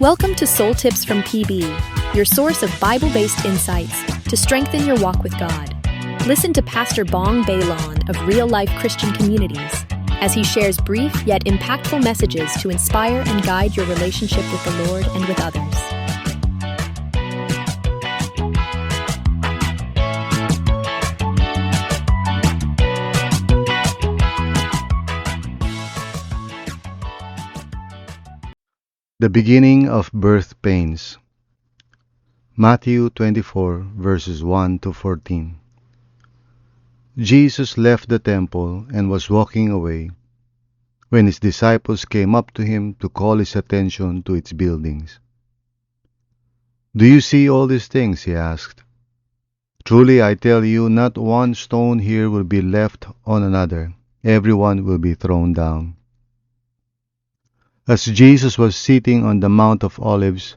Welcome to Soul Tips from PB, your source of Bible-based insights to strengthen your walk with God. Listen to Pastor Bong Bailon of Real Life Christian Communities as he shares brief yet impactful messages to inspire and guide your relationship with the Lord and with others. The beginning of birth pains. Matthew 24, verses 1 to 14. Jesus left the temple and was walking away when his disciples came up to him to call his attention to its buildings. "Do you see all these things?" he asked. "Truly I tell you, not one stone here will be left on another. Everyone will be thrown down." As Jesus was sitting on the Mount of Olives,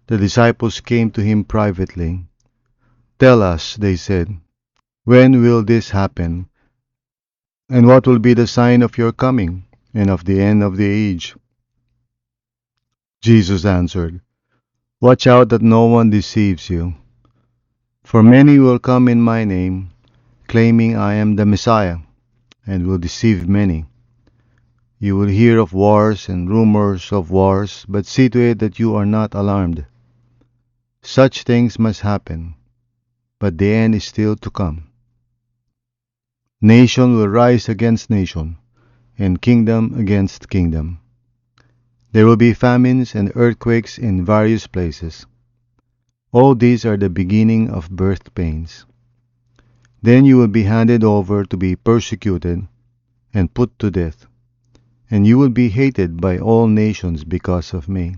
the disciples came to him privately. "Tell us," they said, "when will this happen? And what will be the sign of your coming and of the end of the age?" Jesus answered, "Watch out that no one deceives you. For many will come in my name, claiming I am the Messiah, and will deceive many. You will hear of wars and rumors of wars, but see to it that you are not alarmed. Such things must happen, but the end is still to come. Nation will rise against nation, and kingdom against kingdom. There will be famines and earthquakes in various places. All these are the beginning of birth pains. Then you will be handed over to be persecuted and put to death, and you will be hated by all nations because of me.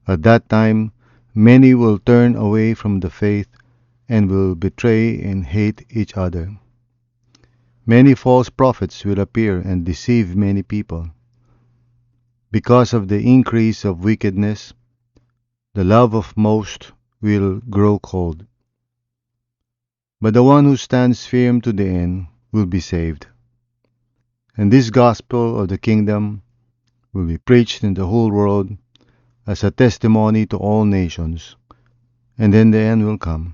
At that time, many will turn away from the faith and will betray and hate each other. Many false prophets will appear and deceive many people. Because of the increase of wickedness, the love of most will grow cold. But the one who stands firm to the end will be saved. And this gospel of the kingdom will be preached in the whole world as a testimony to all nations, and then the end will come."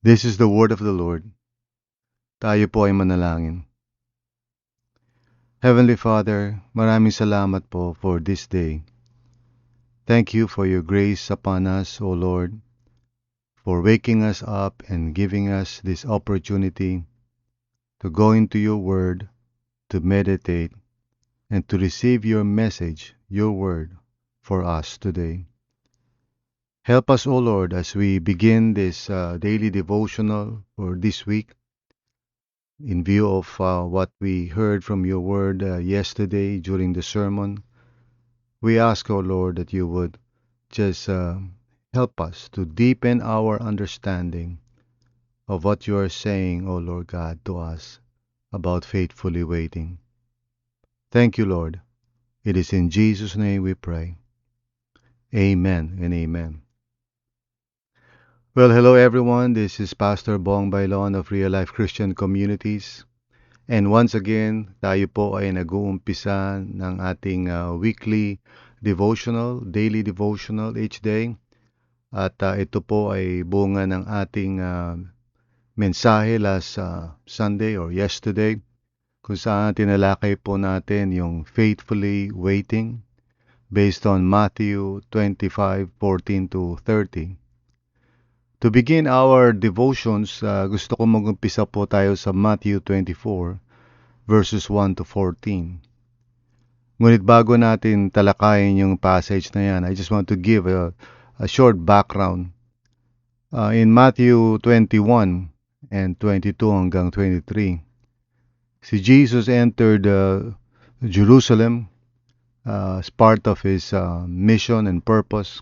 This is the word of the Lord. Tayo po ay manalangin. Heavenly Father, maraming salamat po for this day. Thank you for your grace upon us, O Lord, for waking us up and giving us this opportunity to go into your word, to meditate, and to receive your message, your word, for us today. Help us, O Lord, as we begin this daily devotional for this week, in view of what we heard from your word yesterday during the sermon. We ask, O Lord, that you would just help us to deepen our understanding of what you are saying, O Lord God, to us about faithfully waiting. Thank you, Lord. It is in Jesus' name we pray. Amen and amen. Well, hello everyone. This is Pastor Bong Bailon of Real Life Christian Communities. And once again, tayo po ay nag-uumpisa ng ating weekly devotional, daily devotional each day. At ito po ay bunga ng ating mensahe last Sunday or yesterday, kung saan tinalakay po natin yung faithfully waiting based on Matthew 25:14 to 30. To begin our devotions, gusto ko mag-umpisa po tayo sa Matthew 24 verses 1 to 14. Ngunit bago natin talakayin yung passage na yan, I just want to give a short background. In Matthew 21 and 22 hanggang 23, si Jesus entered Jerusalem as part of his mission and purpose.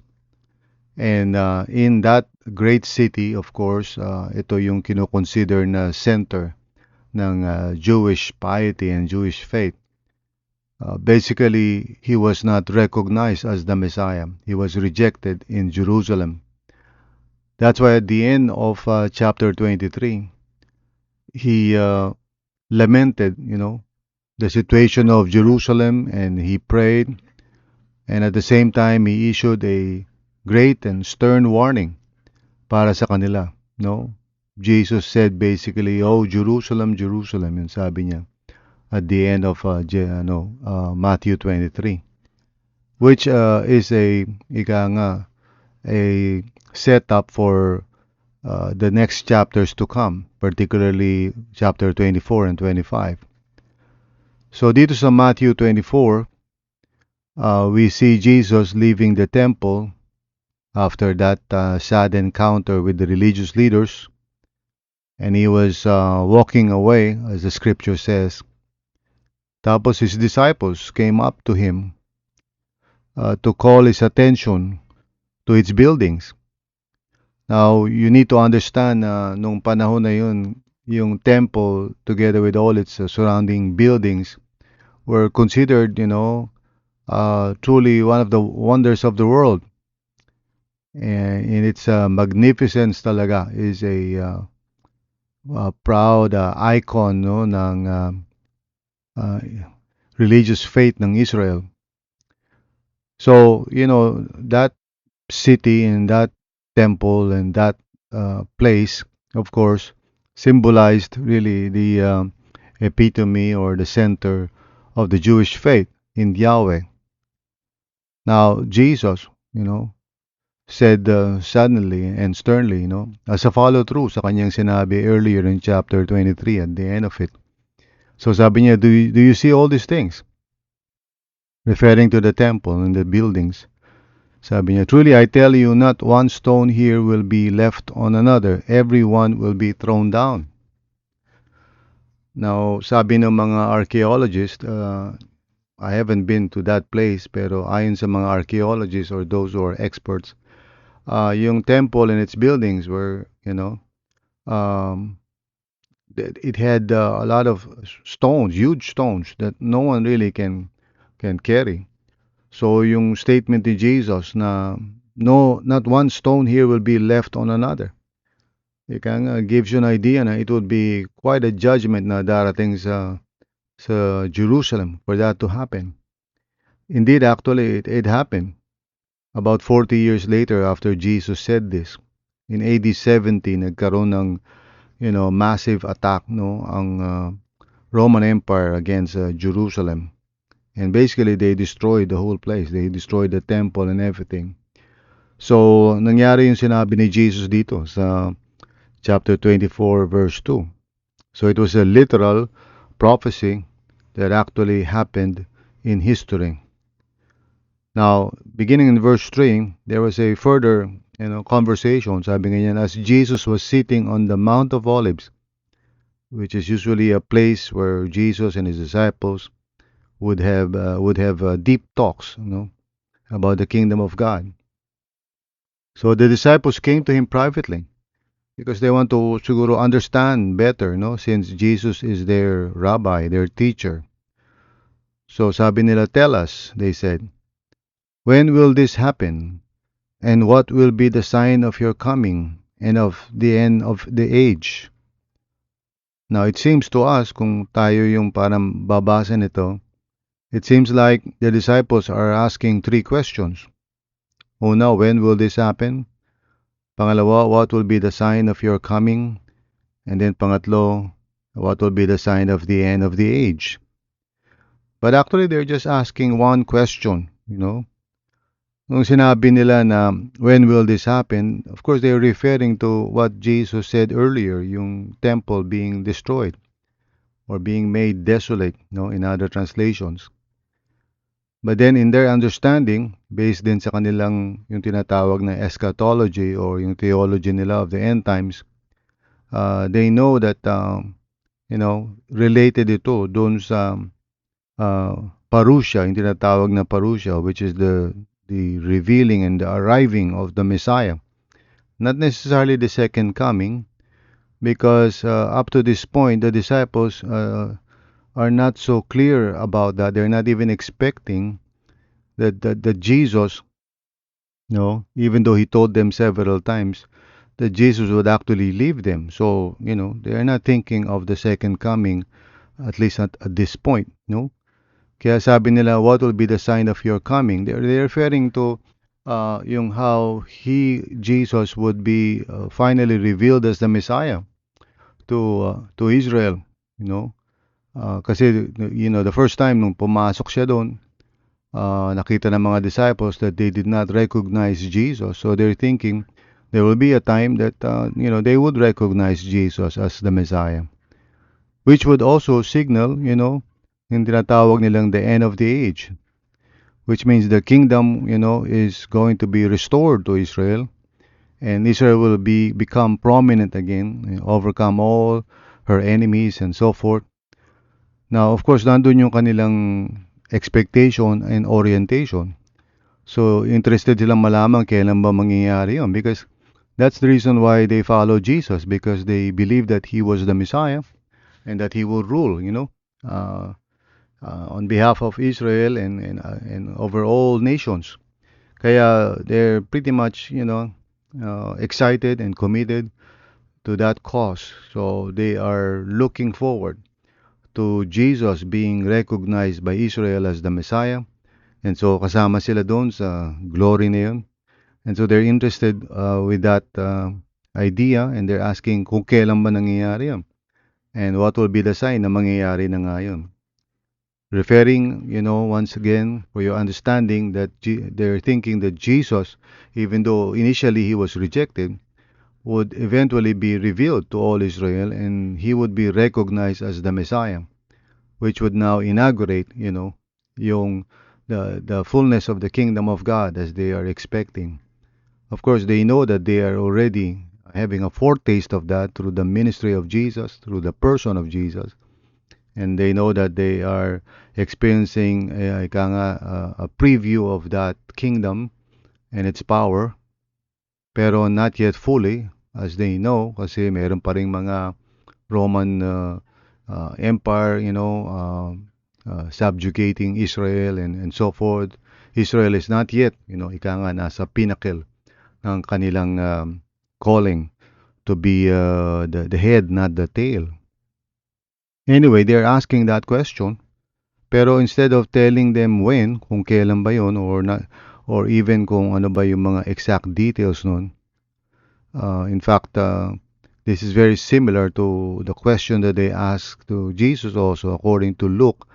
And in that great city, of course, ito yung kinoconsider na center ng Jewish piety and Jewish faith. Basically, he was not recognized as the Messiah. He was rejected in Jerusalem. That's why at the end of chapter 23, he lamented, the situation of Jerusalem, and he prayed And at the same time, He issued a great and stern warning para sa kanila. No? Jesus said basically, "Oh, Jerusalem, Jerusalem," yun sabi niya at the end of Matthew 23, which is a setup for the next chapters to come, particularly chapter 24 and 25. So dito sa Matthew 24, we see Jesus leaving the temple after that sad encounter with the religious leaders, and he was walking away, as the scripture says. Tapos his disciples came up to him to call his attention to its buildings. Now, you need to understand na nung panahon na yun, yung temple together with all its surrounding buildings were considered, truly one of the wonders of the world. And in its magnificence talaga is a proud icon, no, ng religious faith ng Israel. So, that city and that temple and that place, of course, symbolized really the epitome or the center of the Jewish faith in Yahweh. Now, Jesus, said suddenly and sternly, as a follow-through sa kanyang sinabi earlier in chapter 23 at the end of it. So sabi niya, do you see all these things? Referring to the temple and the buildings. Sabi niya, truly I tell you, not one stone here will be left on another. Every one will be thrown down. Now, sabi ng mga archaeologists, I haven't been to that place, pero ayon sa mga archaeologists or those who are experts, yung temple and its buildings were, it had a lot of stones, huge stones that no one really can carry. So yung statement ni Jesus na no, not one stone here will be left on another. It gives you an idea na it would be quite a judgment na darating sa Jerusalem for that to happen. Indeed, actually, it happened. About 40 years later after Jesus said this, in AD 70, nagkaroon ng, massive attack, ang Roman Empire against Jerusalem. And basically, they destroyed the whole place. They destroyed the temple and everything. So, nangyari yung sinabi ni Jesus dito sa chapter 24, verse 2. So, it was a literal prophecy that actually happened in history. Now, beginning in verse 3, there was a further conversation. Sabi nga niyan, as Jesus was sitting on the Mount of Olives, which is usually a place where Jesus and his disciples would have deep talks, about the kingdom of God. So the disciples came to him privately because they want to siguro understand better, since Jesus is their rabbi, their teacher. So sabi nila, tell us, they said, when will this happen? And what will be the sign of your coming and of the end of the age? Now, it seems to us, kung tayo yung parang babasa nito, it seems like the disciples are asking three questions. Una, when will this happen? Pangalawa, what will be the sign of your coming? And then pangatlo, what will be the sign of the end of the age? But actually, they're just asking one question, Nung sinabi nila na when will this happen, of course they're referring to what Jesus said earlier, yung temple being destroyed or being made desolate, in other translations. But then in their understanding, based din sa kanilang yung tinatawag na eschatology or yung theology nila of the end times, they know that, related ito doon sa parousia, yung tinatawag na parousia, which is the revealing and the arriving of the Messiah. Not necessarily the second coming, because up to this point, the disciples are not so clear about that. They're not even expecting that Jesus, even though he told them several times that Jesus would actually leave them. So, they are not thinking of the second coming, at least at this point, Kaya sabi nila, what will be the sign of your coming? They're referring to yung how Jesus would be finally revealed as the Messiah to Israel, you know. Kasi the first time nung pumasok siya doon, nakita ng mga disciples that they did not recognize Jesus. So they're thinking there will be a time that they would recognize Jesus as the Messiah, which would also signal, yung tinatawag nilang the end of the age, which means the kingdom, is going to be restored to Israel, and Israel will become prominent again, overcome all her enemies and so forth. Now, of course, nandun yung kanilang expectation and orientation. So, interested silang malaman kailan ba mangyayari yun, because that's the reason why they follow Jesus, because they believe that He was the Messiah and that He will rule, on behalf of Israel and over all nations. Kaya they're pretty much, excited and committed to that cause. So they are looking forward to Jesus being recognized by Israel as the Messiah. And so kasama sila doon sa glory na yun. And so they're interested with that idea, and they're asking kung kailan ba nangyayari yun. And what will be the sign na mangyayari na nga yun. Referring, once again, for your understanding, that they're thinking that Jesus, even though initially he was rejected, would eventually be revealed to all Israel, and he would be recognized as the Messiah, which would now inaugurate, yung the fullness of the kingdom of God as they are expecting. Of course, they know that they are already having a foretaste of that through the ministry of Jesus, through the person of Jesus. And they know that they are experiencing a preview of that kingdom and its power, pero not yet fully, as they know, kasi meron pa ring mga Roman Empire, subjugating Israel and so forth. Israel is not yet, nasa pinnacle ng kanilang calling to be the head, not the tail. Anyway, they're asking that question. Pero instead of telling them when, kung kailan ba yun, or even kung ano ba yung mga exact details nun, in fact, this is very similar to the question that they asked to Jesus also, according to Luke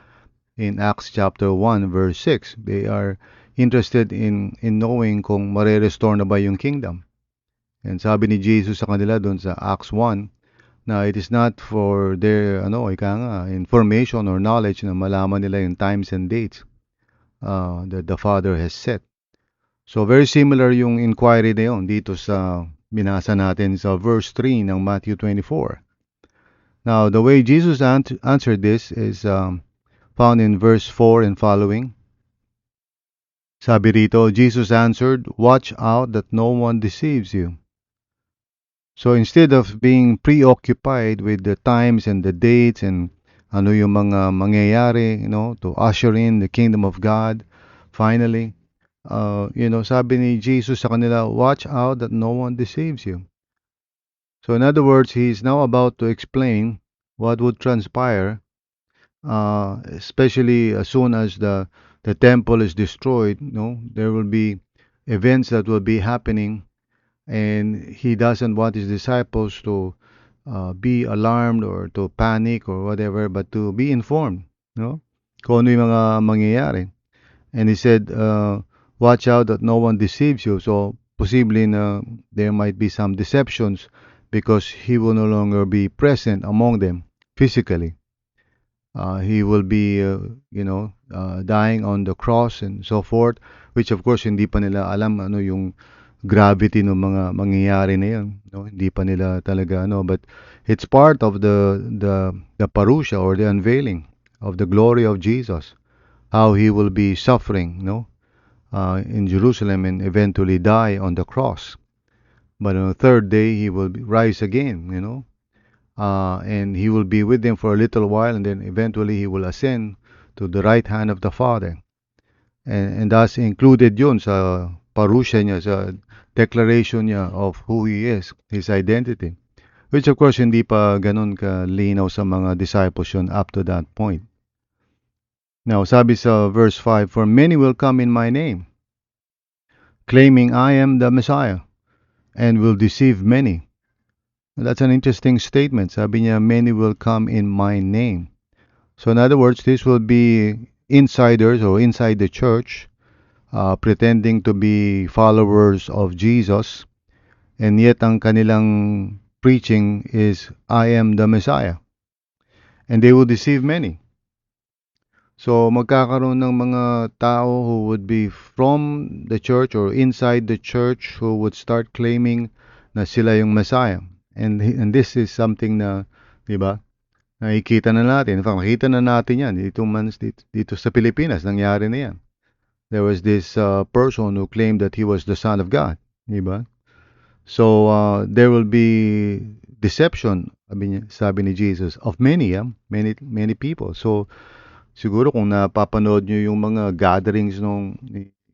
in Acts chapter 1, verse 6. They are interested in knowing kung mare-restore na ba yung kingdom. And sabi ni Jesus sa kanila doon sa Acts 1, na it is not for their information or knowledge na malaman nila yung times and dates that the Father has set. So very similar yung inquiry na yun dito sa binasa natin sa verse 3 ng Matthew 24. Now, the way Jesus answered this is found in verse 4 and following. Sabi rito, Jesus answered, "Watch out that no one deceives you." So instead of being preoccupied with the times and the dates and ano yung mga mangyayari, to usher in the kingdom of God, finally, sabi ni Jesus sa kanila, watch out that no one deceives you. So in other words, he is now about to explain what would transpire, especially as soon as the temple is destroyed. There will be events that will be happening, and he doesn't want his disciples to be alarmed or to panic or whatever, but to be informed, kung ano yung mga mangyayari. And he said, watch out that no one deceives you. So, posible na there might be some deceptions because he will no longer be present among them physically. He will be, dying on the cross and so forth, which of course hindi pa nila alam ano yung gravity ng mga mangyayari na yun. Hindi pa nila talaga but it's part of the parousia or the unveiling of the glory of Jesus, how he will be suffering in Jerusalem and eventually die on the cross, but on the third day he will rise again, and he will be with them for a little while, and then eventually he will ascend to the right hand of the Father, and thus included yun sa parousia niya, sa declaration niya of who he is, his identity, which of course hindi pa ganun kalinaw sa mga disciples yun up to that point. Now, sabi sa verse 5, "For many will come in my name, claiming I am the Messiah, and will deceive many." That's an interesting statement. Sabi niya, "Many will come in my name." So in other words, this will be insiders or inside the church, pretending to be followers of Jesus, and yet ang kanilang preaching is, "I am the Messiah." And they will deceive many. So magkakaroon ng mga tao who would be from the church or inside the church who would start claiming na sila yung Messiah. And this is something na, di ba, nakikita na natin. In fact, nakita na natin yan dito sa Pilipinas. Nangyari na yan. There was this person who claimed that he was the Son of God. Di ba? So, there will be deception, sabi ni Jesus, of many, many people. So, siguro kung napapanood nyo yung mga gatherings nung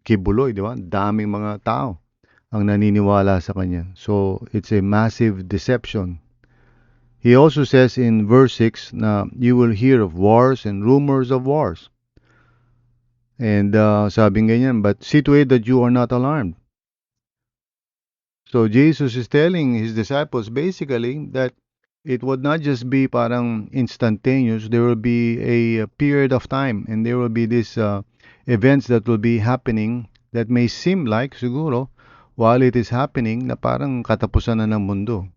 Kibuloy, di ba? Daming mga tao ang naniniwala sa kanya. So, it's a massive deception. He also says in verse 6 na you will hear of wars and rumors of wars. And sabi ganyan, "But see to it that you are not alarmed." So Jesus is telling his disciples basically that it would not just be parang instantaneous. There will be a period of time, and there will be these events that will be happening that may seem like siguro while it is happening na parang katapusan na ng mundo.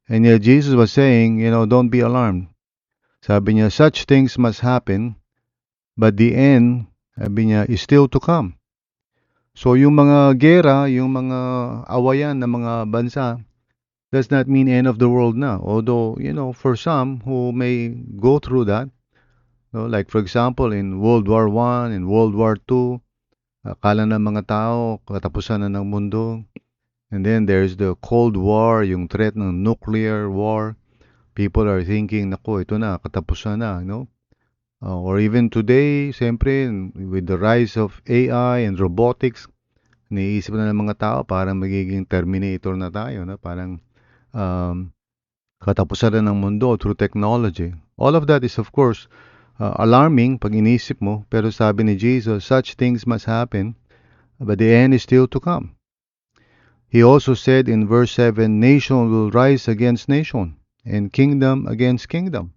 And yet Jesus was saying, don't be alarmed. Sabi niya, such things must happen, but the end, sabi niya, is still to come. So yung mga gera, yung mga awayan ng mga bansa, does not mean end of the world na. Although, for some who may go through that, like for example, in World War I, in World War II, akala ng mga tao, katapusan na ng mundo. And then there's the Cold War, yung threat ng nuclear war. People are thinking, naku, ito na, katapusan na, or even today, siyempre, with the rise of AI and robotics, niisip na ng mga tao, parang magiging Terminator na tayo, parang katapusan na ng mundo through technology. All of that is, of course, alarming pag inisip mo, pero sabi ni Jesus, such things must happen, but the end is still to come. He also said in verse 7, nation will rise against nation, and kingdom against kingdom.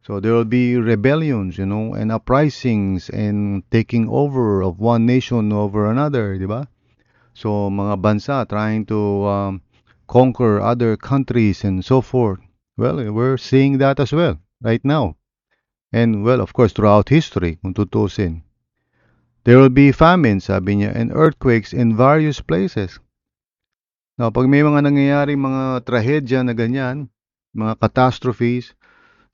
So there will be rebellions, and uprisings, and taking over of one nation over another, di ba? So mga bansa trying to conquer other countries and so forth. Well, we're seeing that as well right now. And well, of course, throughout history, kung tutusin. There will be famines, sabi niya, and earthquakes in various places. Now, pag may mga nangyayari, mga trahedya na ganyan, mga catastrophes,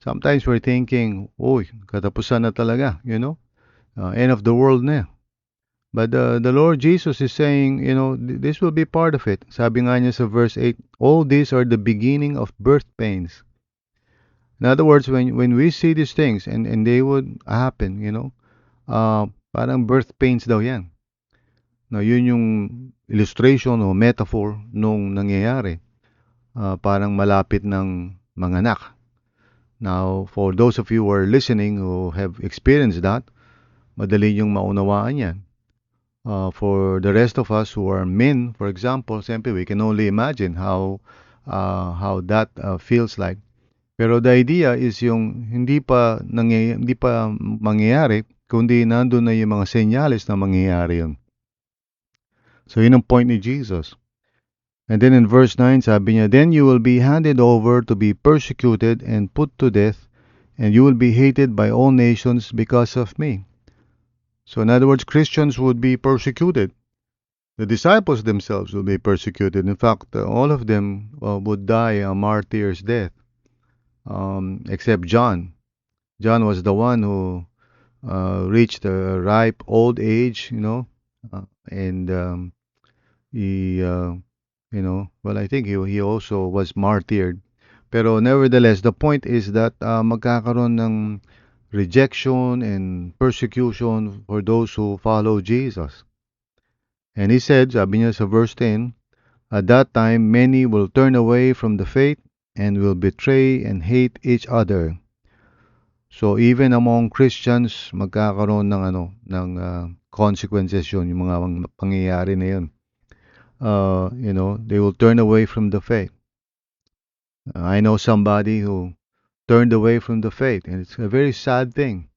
sometimes we're thinking, uy, katapusan na talaga, end of the world na. But the Lord Jesus is saying, this will be part of it. Sabi nga niya sa verse 8, all these are the beginning of birth pains. In other words, when we see these things and they would happen, parang birth pains daw yan. Now, yun yung illustration o metaphor nung nangyayari. Parang malapit ng manganak. Now, for those of you who are listening who have experienced that, madali yung maunawaan yan. For the rest of us who are men, for example, simply we can only imagine how that feels like. Pero the idea is yung hindi pa mangyayari, kundi nandun na yung mga senyales na mangyayari yun. So yun ang point ni Jesus. And then in verse 9, sabi niya, then you will be handed over to be persecuted and put to death, and you will be hated by all nations because of me. So in other words, Christians would be persecuted. The disciples themselves will be persecuted. In fact, all of them would die a martyr's death, except John. John was the one who reached a ripe old age, and he, well, I think he also was martyred. Pero nevertheless, the point is that magkakaroon ng rejection and persecution for those who follow Jesus. And he said, sabi niya sa verse 10, at that time many will turn away from the faith and will betray and hate each other. So even among Christians, magkakaroon ng consequences yun, yung mga pangyayari na yun. They will turn away from the faith. I know somebody who turned away from the faith, and it's a very sad thing.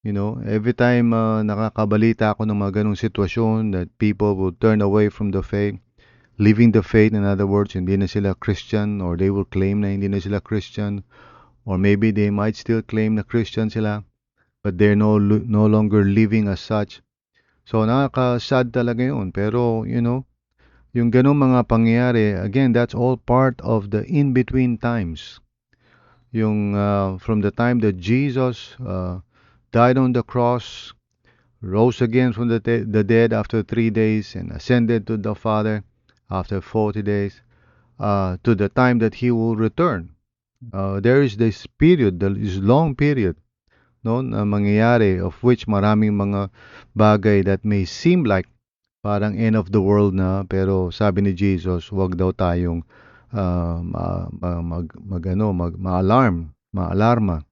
Every time nakakabalita ako ng mga ganong sitwasyon that people will turn away from the faith, leaving the faith, in other words, hindi na sila Christian, or they will claim na hindi na sila Christian, or maybe they might still claim na Christian sila, but they're no longer living as such. So nakaka-sad talaga yun. Pero, yung ganong mga pangyayari, again, that's all part of the in-between times. Yung from the time that Jesus died on the cross, rose again from the dead after 3 days, and ascended to the Father after 40 days, to the time that He will return. There is this period, this long period, no, na mangyayari, of which maraming mga bagay that may seem like parang end of the world na, pero sabi ni Jesus, wag daw tayong maalarma.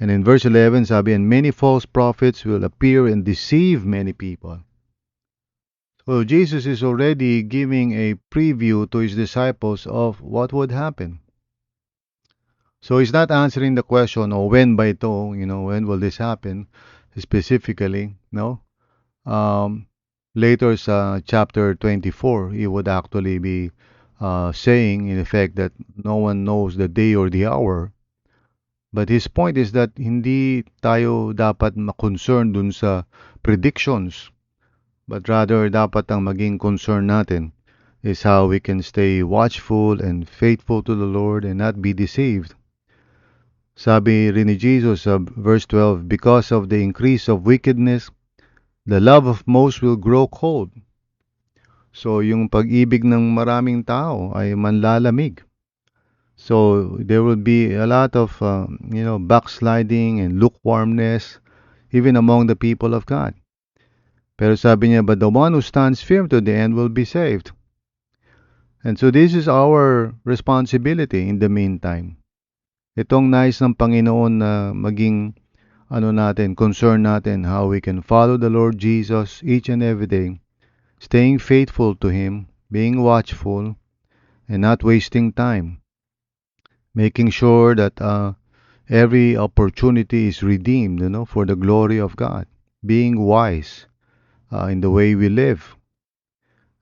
And in verse 11, sabi, and many false prophets will appear and deceive many people. So Jesus is already giving a preview to His disciples of what would happen. So He's not answering the question, when ba ito, when will this happen specifically, no? Later sa chapter 24, He would actually be saying, in effect, that no one knows the day or the hour. But His point is that hindi tayo dapat ma-concern dun sa predictions, but rather dapat ang maging concern natin is how we can stay watchful and faithful to the Lord and not be deceived. Sabi rin ni Jesus sa verse 12, because of the increase of wickedness, the love of most will grow cold. So yung pag-ibig ng maraming tao ay manlalamig. So there will be a lot of backsliding and lukewarmness even among the people of God. Pero sabi niya, but the one who stands firm to the end will be saved. And so this is our responsibility in the meantime. Itong nais ng Panginoon na maging concern natin, how we can follow the Lord Jesus each and every day, staying faithful to Him, being watchful, and not wasting time, making sure that every opportunity is redeemed, for the glory of God, being wise in the way we live.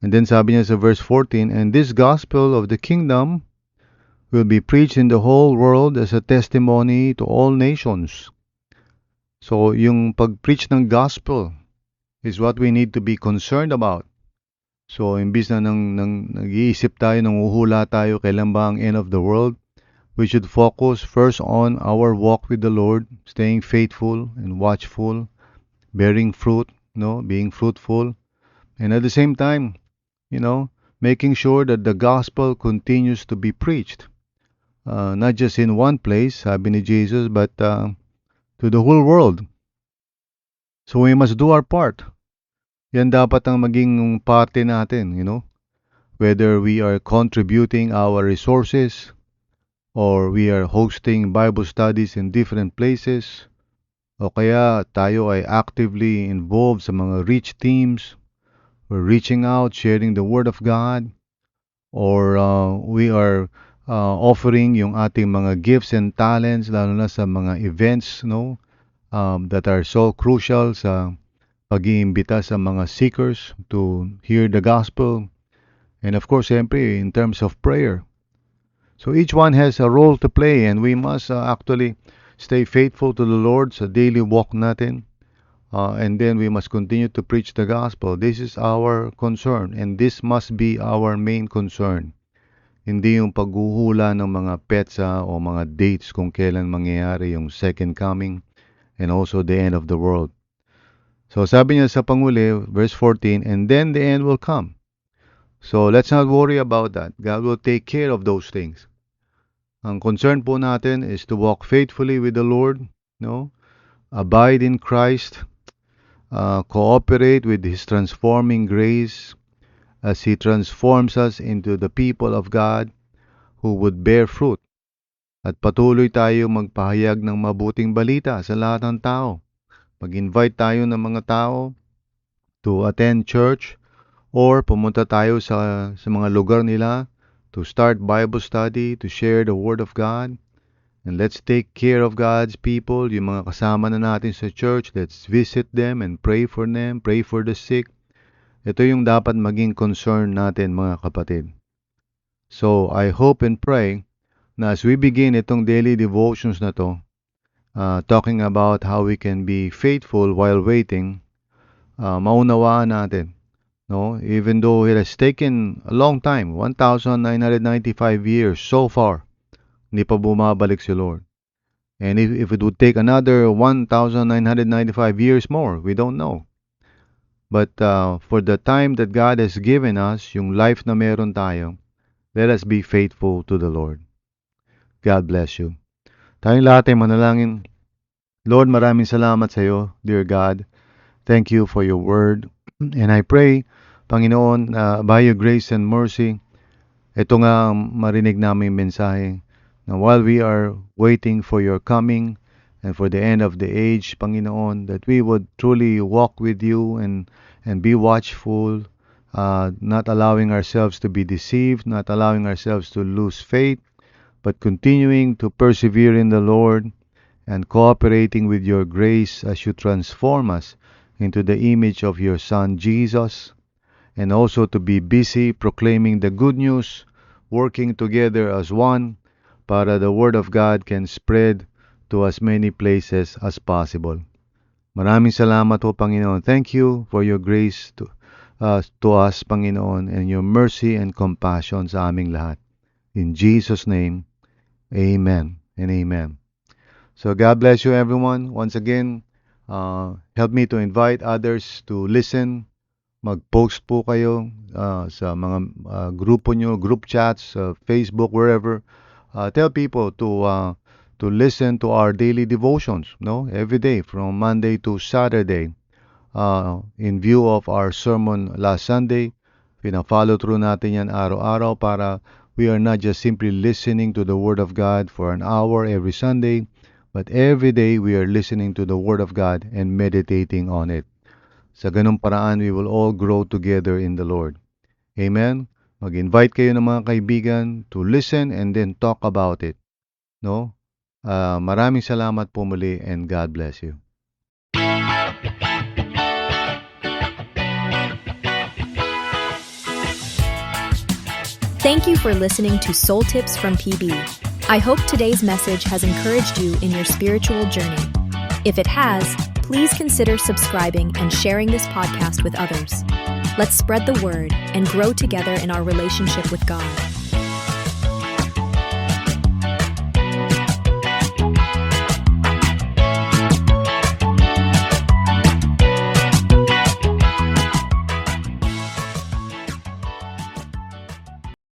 And then sabi niya sa verse 14, and this gospel of the kingdom will be preached in the whole world as a testimony to all nations. So, yung pag-preach ng gospel is what we need to be concerned about. So, imbis na nag-iisip tayo, nanguhula tayo, kailan ba ang end of the world, we should focus first on our walk with the Lord, staying faithful and watchful, bearing fruit, being fruitful, and at the same time, making sure that the gospel continues to be preached. Not just in one place, sabi ni Jesus, but to the whole world. So we must do our part. Yan dapat ang maging parte natin, whether we are contributing our resources or we are hosting Bible studies in different places, o kaya tayo ay actively involved sa mga reach teams, we're reaching out, sharing the Word of God, or we are offering yung ating mga gifts and talents, lalo na sa mga events, that are so crucial sa pag-iimbita sa mga seekers to hear the gospel. And of course, siyempre, in terms of prayer. So each one has a role to play, and we must actually stay faithful to the Lord sa daily walk natin. And then we must continue to preach the gospel. This is our concern, and this must be our main concern. Hindi yung paghuhula ng mga petsa o mga dates kung kailan mangyayari yung second coming and also the end of the world. So sabi niya sa panguli, verse 14, and then the end will come. So let's not worry about that. God will take care of those things. Ang concern po natin is to walk faithfully with the Lord, abide in Christ, cooperate with His transforming grace, as He transforms us into the people of God who would bear fruit. At patuloy tayo magpahayag ng mabuting balita sa lahat ng tao. Mag-invite tayo ng mga tao to attend church or pumunta tayo sa mga lugar nila to start Bible study, to share the Word of God. And let's take care of God's people, yung mga kasama na natin sa church. Let's visit them and pray for them, pray for the sick. Ito yung dapat maging concern natin, mga kapatid. So, I hope and pray na as we begin itong daily devotions na to, talking about how we can be faithful while waiting, maunawaan natin. No? Even though it has taken a long time, 1,995 years so far, hindi pa bumabalik si Lord. And if it would take another 1,995 years more, we don't know. But for the time that God has given us, yung life na meron tayo, let us be faithful to the Lord. God bless you. Tayong lahat ay manalangin. Lord, maraming salamat sa iyo, dear God. Thank you for your word. And I pray, Panginoon, by your grace and mercy, ito nga marinig namin mensahe. Now, while we are waiting for your coming and for the end of the age, Panginoon, that we would truly walk with you and be watchful, not allowing ourselves to be deceived, not allowing ourselves to lose faith, but continuing to persevere in the Lord and cooperating with your grace as you transform us into the image of your Son, Jesus, and also to be busy proclaiming the good news, working together as one, para the Word of God can spread to as many places as possible. Maraming salamat po, Panginoon. Thank you for your grace to us, Panginoon, and your mercy and compassion sa aming lahat. In Jesus' name, amen and amen. So God bless you, everyone. Once again, help me to invite others to listen. Mag-post po kayo sa mga grupo nyo, group chats, Facebook, wherever. Tell people to listen to our daily devotions, no? Every day from Monday to Saturday. In view of our sermon last Sunday, pina-follow through natin yan araw-araw para we are not just simply listening to the Word of God for an hour every Sunday, but every day we are listening to the Word of God and meditating on it. Sa ganung paraan, we will all grow together in the Lord. Amen? Mag-invite kayo ng mga kaibigan to listen and then talk about it. No? Maraming salamat po muli and God bless you. Thank you for listening to Soul Tips from PB. I hope today's message has encouraged you in your spiritual journey. If it has, please consider subscribing and sharing this podcast with others. Let's spread the word and grow together in our relationship with God.